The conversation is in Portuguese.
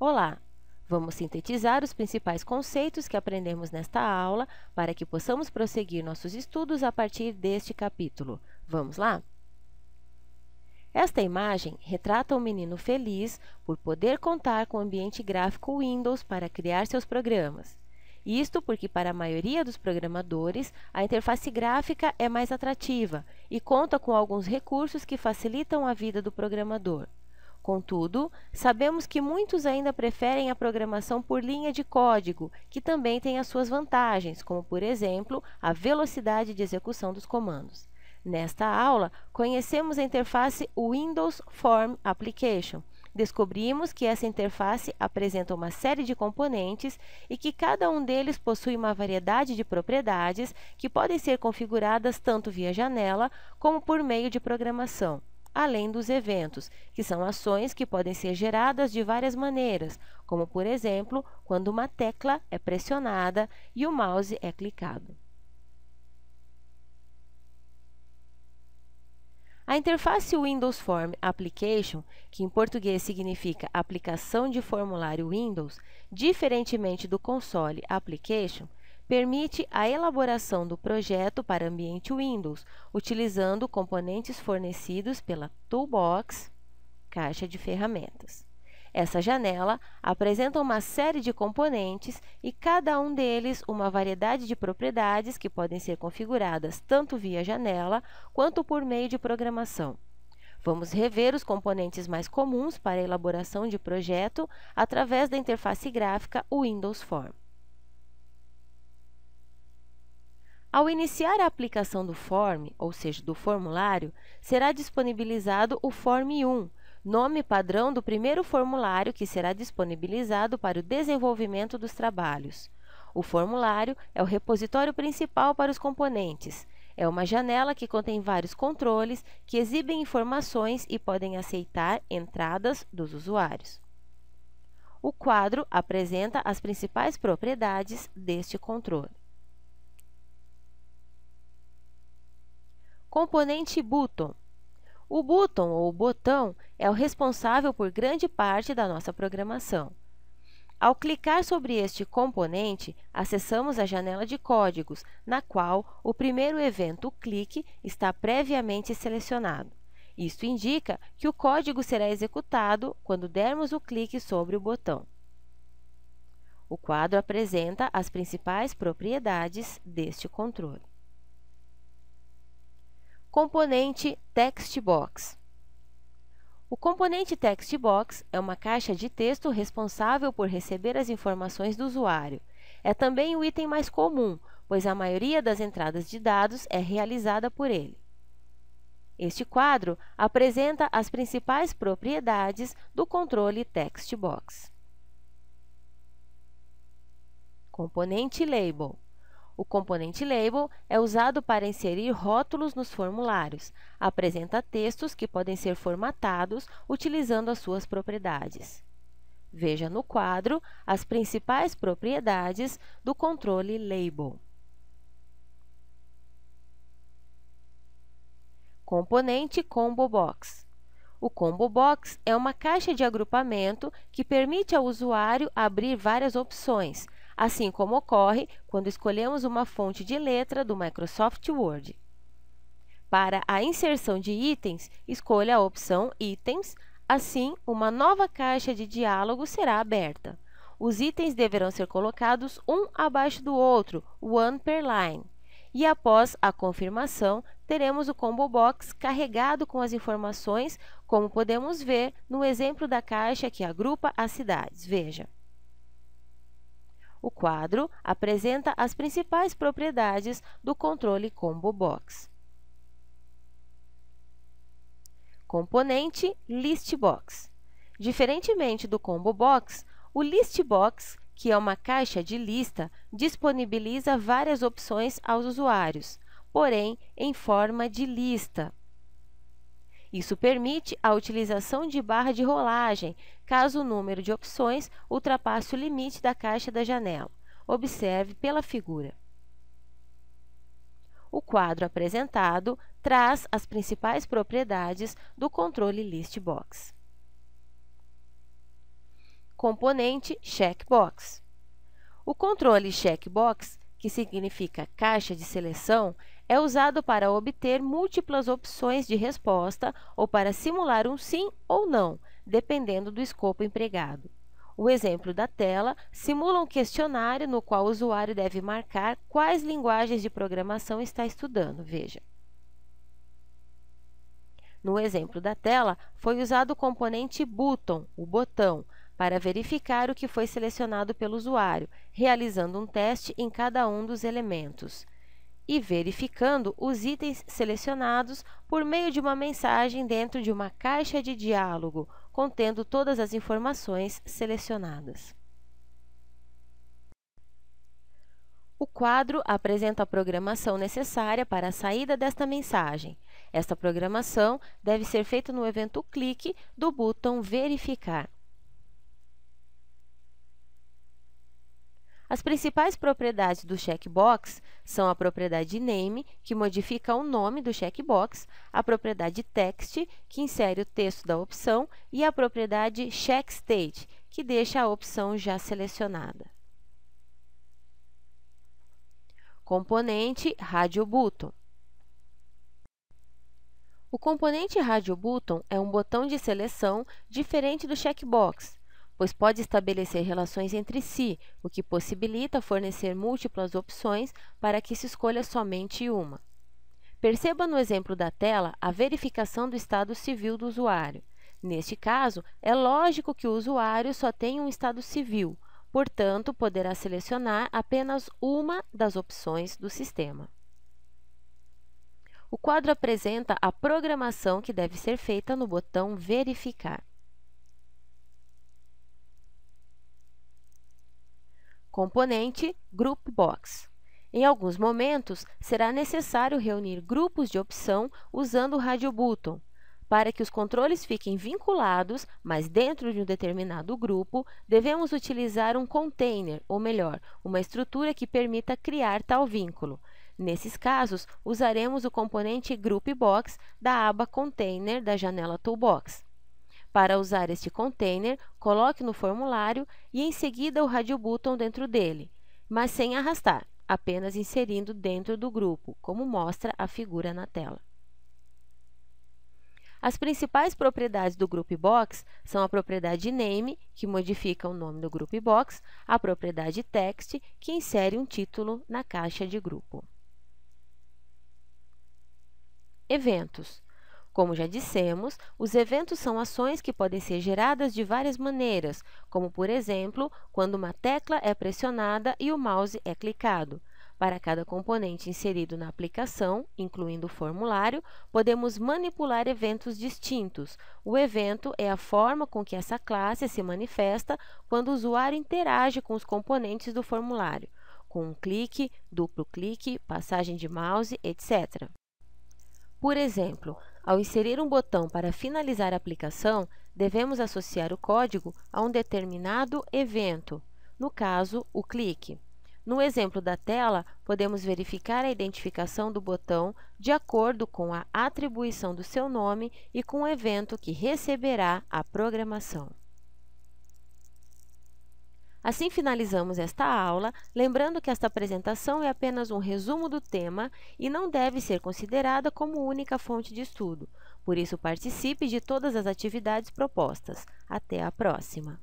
Olá! Vamos sintetizar os principais conceitos que aprendemos nesta aula para que possamos prosseguir nossos estudos a partir deste capítulo. Vamos lá? Esta imagem retrata um menino feliz por poder contar com o ambiente gráfico Windows para criar seus programas. Isto porque, para a maioria dos programadores, a interface gráfica é mais atrativa e conta com alguns recursos que facilitam a vida do programador. Contudo, sabemos que muitos ainda preferem a programação por linha de código, que também tem as suas vantagens, como, por exemplo, a velocidade de execução dos comandos. Nesta aula, conhecemos a interface Windows Form Application. Descobrimos que essa interface apresenta uma série de componentes e que cada um deles possui uma variedade de propriedades que podem ser configuradas tanto via janela como por meio de programação, além dos eventos, que são ações que podem ser geradas de várias maneiras, como, por exemplo, quando uma tecla é pressionada e o mouse é clicado. A interface Windows Form Application, que em português significa aplicação de formulário Windows, diferentemente do console Application, permite a elaboração do projeto para ambiente Windows, utilizando componentes fornecidos pela Toolbox, caixa de ferramentas. Essa janela apresenta uma série de componentes e cada um deles uma variedade de propriedades que podem ser configuradas tanto via janela quanto por meio de programação. Vamos rever os componentes mais comuns para a elaboração de projeto através da interface gráfica Windows Form. Ao iniciar a aplicação do form, ou seja, do formulário, será disponibilizado o Form 1, nome padrão do primeiro formulário que será disponibilizado para o desenvolvimento dos trabalhos. O formulário é o repositório principal para os componentes. É uma janela que contém vários controles que exibem informações e podem aceitar entradas dos usuários. O quadro apresenta as principais propriedades deste controle. Componente Button. O button ou botão é o responsável por grande parte da nossa programação. Ao clicar sobre este componente, acessamos a janela de códigos, na qual o primeiro evento, o clique, está previamente selecionado. Isto indica que o código será executado quando dermos o clique sobre o botão. O quadro apresenta as principais propriedades deste controle. Componente TextBox. O componente TextBox é uma caixa de texto responsável por receber as informações do usuário. É também o item mais comum, pois a maioria das entradas de dados é realizada por ele. Este quadro apresenta as principais propriedades do controle TextBox. Componente Label. O componente Label é usado para inserir rótulos nos formulários. Apresenta textos que podem ser formatados utilizando as suas propriedades. Veja no quadro as principais propriedades do controle Label. Componente Combo Box. O Combo Box é uma caixa de agrupamento que permite ao usuário abrir várias opções, assim como ocorre quando escolhemos uma fonte de letra do Microsoft Word. Para a inserção de itens, escolha a opção Itens, assim, uma nova caixa de diálogo será aberta. Os itens deverão ser colocados um abaixo do outro, one per line. E após a confirmação, teremos o Combo Box carregado com as informações, como podemos ver no exemplo da caixa que agrupa as cidades. Veja. O quadro apresenta as principais propriedades do controle Combo Box. Componente ListBox. Diferentemente do Combo Box, o ListBox, que é uma caixa de lista, disponibiliza várias opções aos usuários, porém em forma de lista. Isso permite a utilização de barra de rolagem, caso o número de opções ultrapasse o limite da caixa da janela. Observe pela figura. O quadro apresentado traz as principais propriedades do controle ListBox. componente checkbox. O controle checkbox, que significa caixa de seleção, é usado para obter múltiplas opções de resposta ou para simular um sim ou não, dependendo do escopo empregado. O exemplo da tela simula um questionário no qual o usuário deve marcar quais linguagens de programação está estudando. Veja. No exemplo da tela, foi usado o componente button, o botão, para verificar o que foi selecionado pelo usuário, realizando um teste em cada um dos elementos e verificando os itens selecionados por meio de uma mensagem dentro de uma caixa de diálogo, contendo todas as informações selecionadas. O quadro apresenta a programação necessária para a saída desta mensagem. Esta programação deve ser feita no evento clique do botão verificar. As principais propriedades do checkbox são a propriedade name, que modifica o nome do checkbox, a propriedade text, que insere o texto da opção, e a propriedade checkState, que deixa a opção já selecionada. Componente Radio Button. O componente Radio Button é um botão de seleção diferente do checkbox, pois pode estabelecer relações entre si, o que possibilita fornecer múltiplas opções para que se escolha somente uma. Perceba no exemplo da tela a verificação do estado civil do usuário. Neste caso, é lógico que o usuário só tem um estado civil, portanto, poderá selecionar apenas uma das opções do sistema. O quadro apresenta a programação que deve ser feita no botão verificar. Componente Groupbox. Em alguns momentos, será necessário reunir grupos de opção usando o Radio Button. Para que os controles fiquem vinculados, mas dentro de um determinado grupo, devemos utilizar um container, ou melhor, uma estrutura que permita criar tal vínculo. Nesses casos, usaremos o componente Groupbox da aba Container da janela Toolbox. Para usar este container, coloque no formulário e em seguida o Radio Button dentro dele, mas sem arrastar, apenas inserindo dentro do grupo, como mostra a figura na tela. As principais propriedades do Groupbox são a propriedade name, que modifica o nome do Groupbox, a propriedade text, que insere um título na caixa de grupo. Eventos. Como já dissemos, os eventos são ações que podem ser geradas de várias maneiras, como, por exemplo, quando uma tecla é pressionada e o mouse é clicado. Para cada componente inserido na aplicação, incluindo o formulário, podemos manipular eventos distintos. O evento é a forma com que essa classe se manifesta quando o usuário interage com os componentes do formulário, com um clique, duplo clique, passagem de mouse, etc. Por exemplo, ao inserir um botão para finalizar a aplicação, devemos associar o código a um determinado evento, no caso, o clique. No exemplo da tela, podemos verificar a identificação do botão de acordo com a atribuição do seu nome e com o evento que receberá a programação. Assim finalizamos esta aula, lembrando que esta apresentação é apenas um resumo do tema e não deve ser considerada como única fonte de estudo. Por isso, participe de todas as atividades propostas. Até a próxima!